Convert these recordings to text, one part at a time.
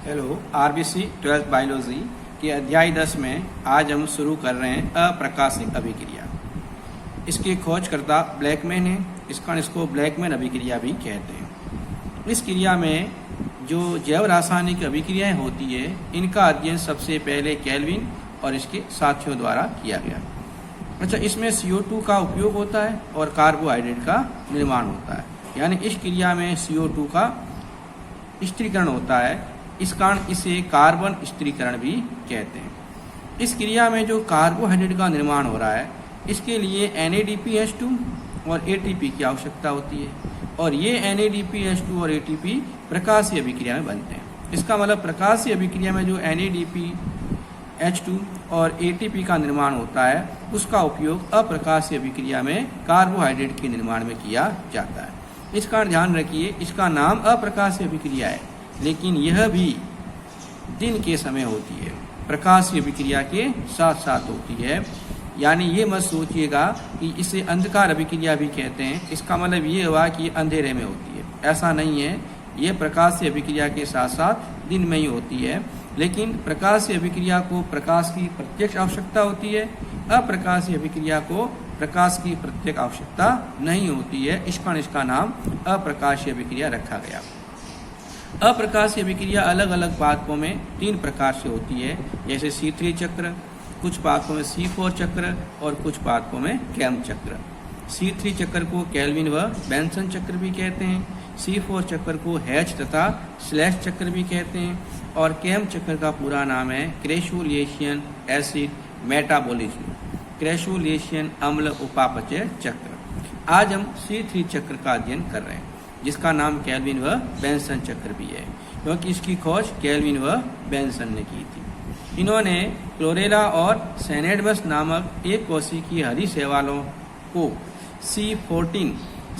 Hello, RBC 12th biology के अध्याय 10 में आज हम शुरू कर रहे हैं अप्रकाशिक अभिक्रिया। इसके खोजकर्ता ब्लैकमैन है, इसको ब्लैकमैन अभिक्रिया भी कहते हैं। इस क्रिया में जो जैव रासायनिक अभिक्रियाएं होती है, इनका अध्ययन सबसे पहले केल्विन और इसके साथियों द्वारा किया गया। अच्छा, इसमें CO2 का उपयोग होता है और कार्बोहाइड्रेट का निर्माण होता है, यानी इस क्रिया में CO2 का स्थिरीकरण होता है। इस कारण इसे कार्बन स्थिरीकरण भी कहते हैं। इस क्रिया में जो कार्बोहाइड्रेट का निर्माण हो रहा है, इसके लिए NADPH2 और ATP की आवश्यकता होती है, और ये NADPH2 और ATP प्रकाशीय अभिक्रिया में बनते हैं। इसका मतलब प्रकाशीय अभिक्रिया में जो NADPH2 और ATP का निर्माण होता है, उसका उपयोग अप्रकाशीय अभिक्रिया में कार्बोहाइड्रेट के निर्माण में किया जाता है। इस कारण ध्यान रखिए, इसका नाम अप्रकाशीय अभिक्रिया है, लेकिन यह भी दिन के समय होती है, प्रकाशीय अभिक्रिया के साथ साथ होती है। यानी ये मत सोचिएगा कि इसे अंधकार अभिक्रिया भी कहते हैं, इसका मतलब ये हुआ कि अंधेरे में होती है, ऐसा नहीं है। ये प्रकाशीय अभिक्रिया के साथ साथ दिन में ही होती है, लेकिन प्रकाशीय अभिक्रिया को प्रकाश की प्रत्यक्ष आवश्यकता होती है, अप्रकाशीय अभिक्रिया को प्रकाश की प्रत्यक्ष आवश्यकता नहीं होती है। इस कारण इसका नाम अप्रकाशीय अभिक्रिया रखा गया। अप्रकाशीय अभिक्रिया अलग अलग पादपों में 3 प्रकार से होती है, जैसे C3 चक्र, कुछ पादपों में C4 चक्र और कुछ पादपों में कैम चक्र। C3 चक्र को केल्विन व बेंसन चक्र भी कहते हैं, C4 चक्र को हैच तथा स्लैश चक्र भी कहते हैं, और कैम चक्र का पूरा नाम है क्रेशुलिएशन एसिड मेटाबॉलिज्म, क्रेशुलिएशन अम्ल उपापचय चक्र। आज हम C3 चक्र का अध्ययन कर रहे हैं, जिसका नाम केल्विन व बेंसन चक्र भी है, क्योंकि इसकी खोज केल्विन व बेंसन ने की थी। इन्होंने क्लोरेला और सैनेडमस नामक एक कोशिकीय हरी शैवालों को C14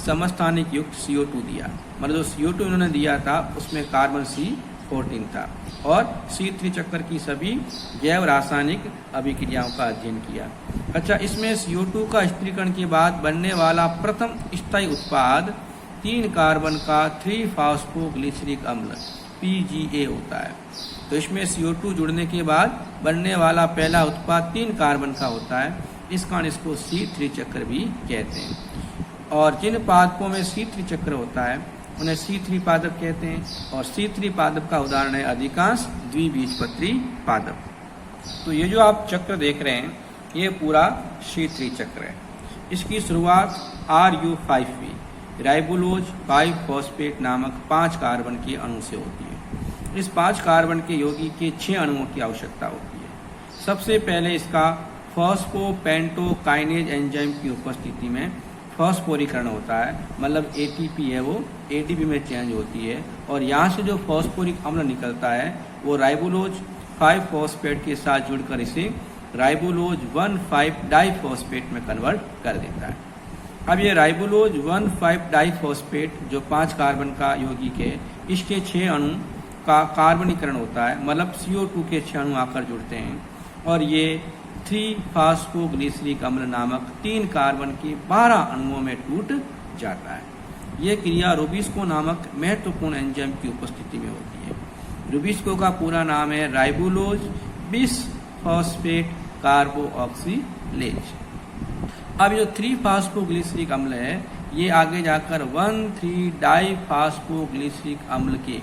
समस्थानिक युक्त CO2 दिया। मतलब जो CO2 इन्होंने दिया था, उसमें कार्बन C14 था, और C3 चक्र की सभी जैव रासायनिक अभिक्रियाओं का अध्ययन किया। अच्छा, इसमें CO2 का स्थिरीकरण के बाद बनने वाला प्रथम स्थायी उत्पाद 3 कार्बन का 3-फॉस्फोग्लिसरिक अम्ल PGA होता है। तो इसमें CO2 जुड़ने के बाद बनने वाला पहला उत्पाद 3 कार्बन का होता है, इस कारण इसको C3 चक्र भी कहते हैं। और जिन पादपों में C3 चक्र होता है, उन्हें C3 पादप कहते हैं, और C3 पादप का उदाहरण है अधिकांश द्विबीजपत्री पादप। तो ये जो आप चक्र देख रहे हैं, ये पूरा C3 चक्र है। इसकी शुरुआत RU5B राइबोलोज 5-फॉस्फेट नामक 5 कार्बन के अणु से होती है। इस 5 कार्बन के यौगिक के 6 अणुओं की आवश्यकता होती है। सबसे पहले इसका फॉस्फोपेंटोकाइनेज एंजाइम की उपस्थिति में फॉस्फोरीकरण होता है, मतलब ATP है वो ATP में चेंज होती है, और यहाँ से जो फॉस्फोरिक अम्ल निकलता है वो राइबोलोज 5-फॉस्फेट के साथ जुड़कर इसे राइबोलोज 1,5-डाइफॉस्फेट में कन्वर्ट कर देता है। अब ये राइबोलोज 1,5-डाइफॉस्फेट जो 5 कार्बन का यौगिक है, इसके 6 अणु का कार्बनीकरण होता है, मतलब CO2 के 6 अणु आकर जुड़ते हैं, और ये 3-फॉस्फोग्लिसरिक अम्ल नामक 3 कार्बन के 12 अणुओं में टूट जाता है। यह क्रिया रूबिस्को नामक महत्वपूर्ण एंजाइम की उपस्थिति में होती है। रूबिस्को का पूरा नाम है राइबोलोज 20-फॉस्फेट कार्बोऑक्सीलेज। अब जो 3-फॉस्फोग्लिसरिक अम्ल है, ये आगे जाकर 1,3-डाइफॉस्फोग्लिसरिक अम्ल के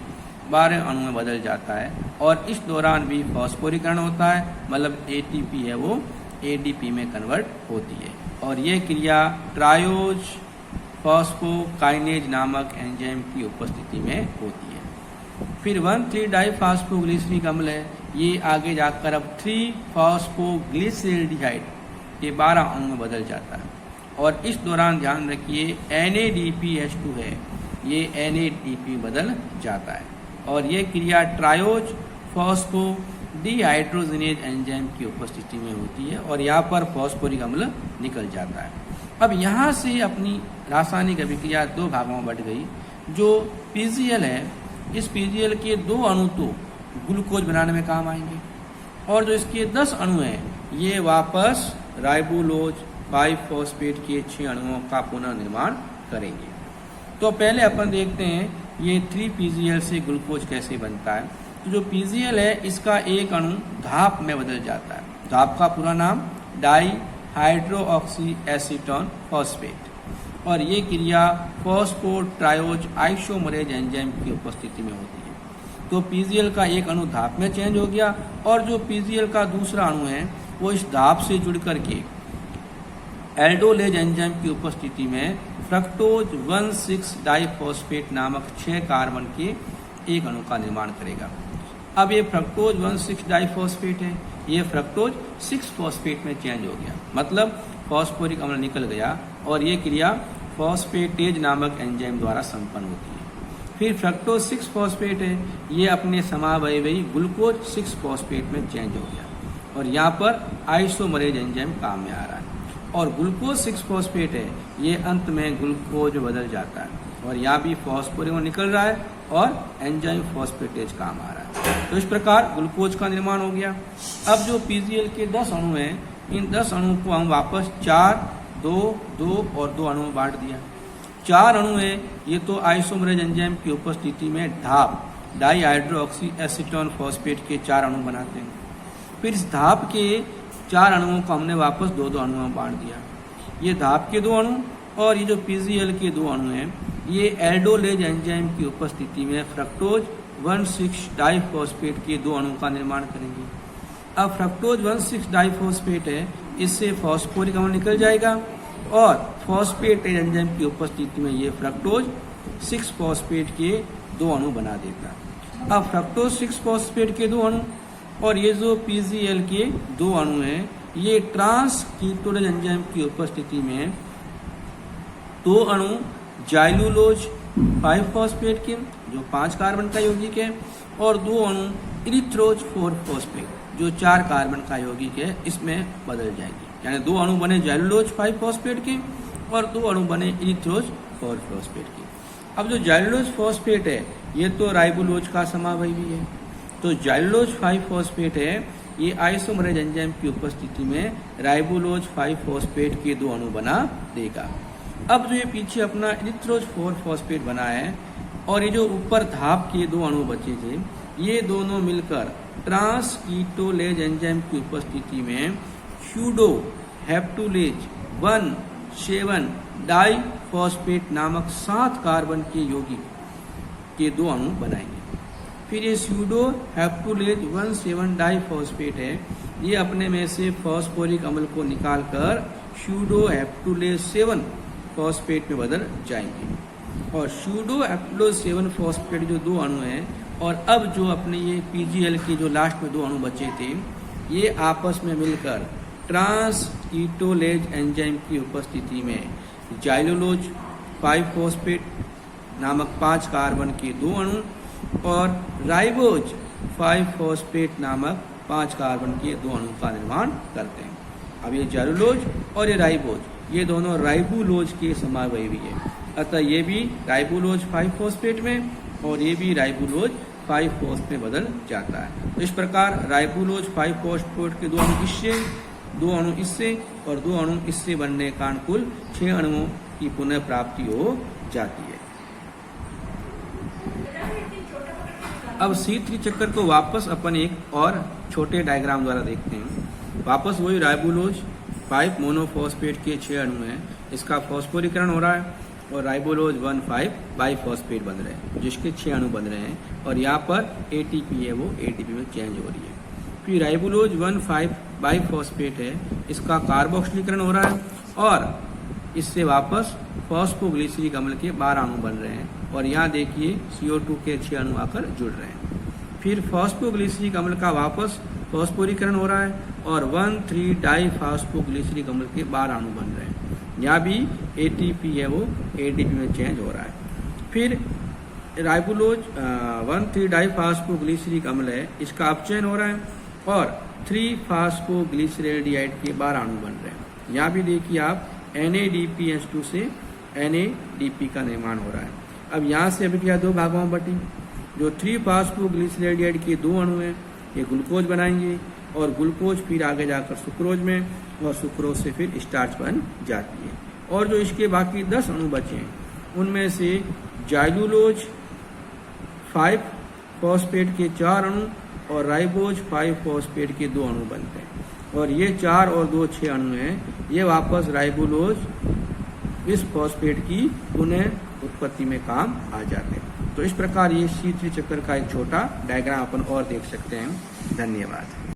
12 अणु में बदल जाता है, और इस दौरान भी फॉस्फोरीकरण होता है, मतलब ATP है वो ADP में कन्वर्ट होती है, और ये क्रिया ट्रायोज फॉस्फोकाइनेज नामक एंजाइम की उपस्थिति में होती है। फिर 1,3-डाइफॉस्फोग्लिसरिक अम्ल है, ये आगे जाकर अब 3-फॉस्फोग्लिसरल्डिहाइड के 12 अणु में बदल जाता है, और इस दौरान ध्यान रखिए NADPH2 है, ये NADP बदल जाता है, और ये क्रिया ट्रायोज फॉस्फोडीहाइड्रोजिनेज एंजाइम की उपस्थिति में होती है, और यहाँ पर फॉस्फोरिक अम्ल निकल जाता है। अब यहाँ से अपनी रासायनिक अभिक्रिया 2 भागों में बट गई। जो PGL है, इस PGL के 2 अणु तो ग्लूकोज बनाने में काम आएंगे, और जो इसके 10 अणु हैं, ये वापस राइबोलोज 5-फॉस्फेट के 6 अणुओं का पुनर्निर्माण करेंगे। तो पहले अपन देखते हैं ये 3PGL से ग्लूकोज कैसे बनता है। तो जो PGL है इसका एक अणु धाप में बदल जाता है। धाप का पूरा नाम डाई हाइड्रोक्सी एसीटोन फॉस्फेट, और ये क्रिया फॉस्फोट्रायोज आइसोमरेज एंजाइम की उपस्थिति में होती है। तो PGL का एक अणु धाप में चेंज हो गया, और जो PGL का दूसरा अणु है वो इस धाप से जुड़ करके एल्डोलेज एंजाइम की उपस्थिति में फ्रक्टोज 1,6 डाइफॉस्फेट नामक 6 कार्बन के एक अणु का निर्माण करेगा। अब ये फ्रक्टोज 1,6 डाइफॉस्फेट है, ये फ्रक्टोज 6 फॉस्फेट में चेंज हो गया, मतलब फॉस्फोरिक अम्ल निकल गया, और ये क्रिया फॉस्फेटेज नामक एंजाइम द्वारा संपन्न होती है। फिर फ्रक्टोज 6 फॉस्फेट है, ये अपने समावयवी ग्लूकोज 6 फॉस्फेट में चेंज हो गया, और यहाँ पर आइसोमरेज एंजाइम काम में आ रहा है। और ग्लूकोज 6 फॉस्फेट है, ये अंत में ग्लूकोज बदल जाता है, और यहाँ भी फॉस्फोरिक निकल रहा है और एंजाइम फॉस्फेटेज काम आ रहा है। तो इस प्रकार ग्लूकोज का निर्माण हो गया। अब जो PGL के 10 अणु हैं, इन 10 अणु को हम वापस 4, 2, 2 और 2 अणु में बांट दिया। 4 अणु है, ये तो आइसोमरेज एंजाइम की उपस्थिति में धाप डाईहाइड्रोक्सी एसीटोन फॉस्फेट के 4 अणु बनाते हैं। फिर इस धाप के 4 अणुओं को हमने वापस 2-2 अणुओं में बांट दिया। ये धाप के 2 अणु और ये जो PGL के 2 अणु हैं, ये एल्डोलेज एंजाइम की उपस्थिति में फ्रक्टोज 1,6 डाइफॉस्फेट के 2 अणु का निर्माण करेंगे। अब फ्रक्टोज 1,6 डाइफॉस्फेट है, इससे फॉस्फोरिक अम्ल निकल जाएगा, और फॉस्फेटेज एंजाइम की उपस्थिति में ये फ्रक्टोज 6 फॉस्फेट के 2 अणु बना देगा। अब फ्रक्टोज 6 फॉस्फेट के 2 अणु और ये जो PGL के 2 अणु हैं, ये ट्रांस कीटोनेज एंजाइम की उपस्थिति में 2 अणु जाइलुलोज 5 फॉस्फेट के जो 5 कार्बन का यौगिक है, और 2 अणु इरिथ्रोज 4 फॉस्फेट जो 4 कार्बन का यौगिक है, इसमें बदल जाएंगे। यानी 2 अणु बने जाइलुलोज 5 फॉस्फेट के और 2 अणु बने इरिथ्रोज 4 फॉस्फेट के। अब जो जाइलुलोज फॉस्फेट है, ये तो राइबोलोज का समावयवी है। तो जाइलुलोज 5 फॉस्फेट है, ये आइसोमरेज एंजाइम की उपस्थिति में राइबोलोज 5 फॉस्फेट के 2 अणु बना देगा। अब जो ये पीछे अपना इरिथ्रोज 4 फॉस्फेट बना है, और ये जो ऊपर धाप के 2 अणु बचे थे, ये दोनों मिलकर ट्रांस कीटोलेज एंजाइम की उपस्थिति में स्यूडो हेप्टुलेज 1,7 डाइफॉस्फेट नामक 7 कार्बन के यौगिक के 2 अणु बनाएंगे। फिर ये स्यूडो हेप्टुलेज 1,7 डाइफॉस्फेट है, ये अपने में से फॉस्फोरिक अम्ल को निकालकर स्यूडो हेप्टुलेज 7 फॉस्फेट में बदल जाएंगे। और स्यूडो हेप्टुलेज 7 फॉस्फेट जो 2 अणु हैं, और अब जो अपने ये PGL के जो लास्ट में 2 अणु बचे थे, ये आपस में मिलकर ट्रांस कीटोलेज एंजाइम की उपस्थिति में जाइलुलोज 5 फॉस्फेट नामक 5 कार्बन के 2 अणु और राइबोज 5 फॉस्फेट नामक 5 कार्बन के 2 अणु का निर्माण करते हैं। अब ये जाइलुलोज और ये राइबोज, ये दोनों राइबोलोज के समावयवी है, अतः ये भी राइबोलोज 5 फॉस्फेट में और ये भी राइबोलोज 5 फॉस्फेट में बदल जाता है। तो इस प्रकार राइबोलोज 5 फॉस्फेट के 2 अणु इससे, 2 अणु इससे और 2 अणु इससे बनने के कारण कुल 6 अणुओं की पुनः प्राप्ति हो जाती है। अब C3 चक्कर को वापस अपन एक और छोटे डायग्राम द्वारा देखते हैं। वापस वही राइबोलोज 5 मोनोफॉस्फेट के 6 अणु हैं, इसका फॉस्फोरीकरण हो रहा है और राइबोलोज 1,5 बाइफॉस्फेट बन रहे हैं, जिसके 6 अणु बन रहे हैं, और यहाँ पर ATP है वो ATP में चेंज हो रही है। फिर राइबोलोज 1,5 बाइफॉस्फेट है, इसका कार्बोक्सिलीकरण हो रहा है और इससे वापस फॉस्फोग्लिसरिक अम्ल के 12 अणु बन रहे हैं, और यहाँ देखिए CO2 के 6 अणु आकर जुड़ रहे हैं। फिर फॉस्फोग्लिसरिक अम्ल का वापस फॉस्फोरीकरण हो रहा है और 1,3 डाइफॉस्फोग्लिसरिक अम्ल के 12 अणु बन रहे हैं। यहाँ भी ATP है वो ADP में चेंज हो रहा है। फिर राइबोलोज 1,3 डाइफॉस्फोग्लिसरिक अम्ल है, इसका अपचयन हो रहा है और 3 फास्फोग्लिसरेल्डिहाइड के 12 अणु बन रहे हैं। यहाँ भी देखिए आप NADPH2 से NADP का निर्माण हो रहा है। अब यहाँ से अभिक्रिया 2 भागों में बटी। जो 3 फास्फोग्लिसरेल्डिहाइड के 2 अणु हैं, ये ग्लूकोज बनाएंगे और ग्लूकोज फिर आगे जाकर सुक्रोज में, और सुक्रोज से फिर स्टार्च बन जाती है। और जो इसके बाकी 10 अणु बचे हैं, उनमें से जाइलुलोज 5 फॉस्फेट के 4 अणु और राइबोज 5 फॉस्फेट के 2 अणु बनते हैं। और ये 4 और 2 6 अणु हैं, ये वापस राइबोलोज इस फॉस्फेट की पुनः उत्पत्ति में काम आ जाते हैं। तो इस प्रकार ये C3 चक्र का एक छोटा डायग्राम अपन और देख सकते हैं। धन्यवाद।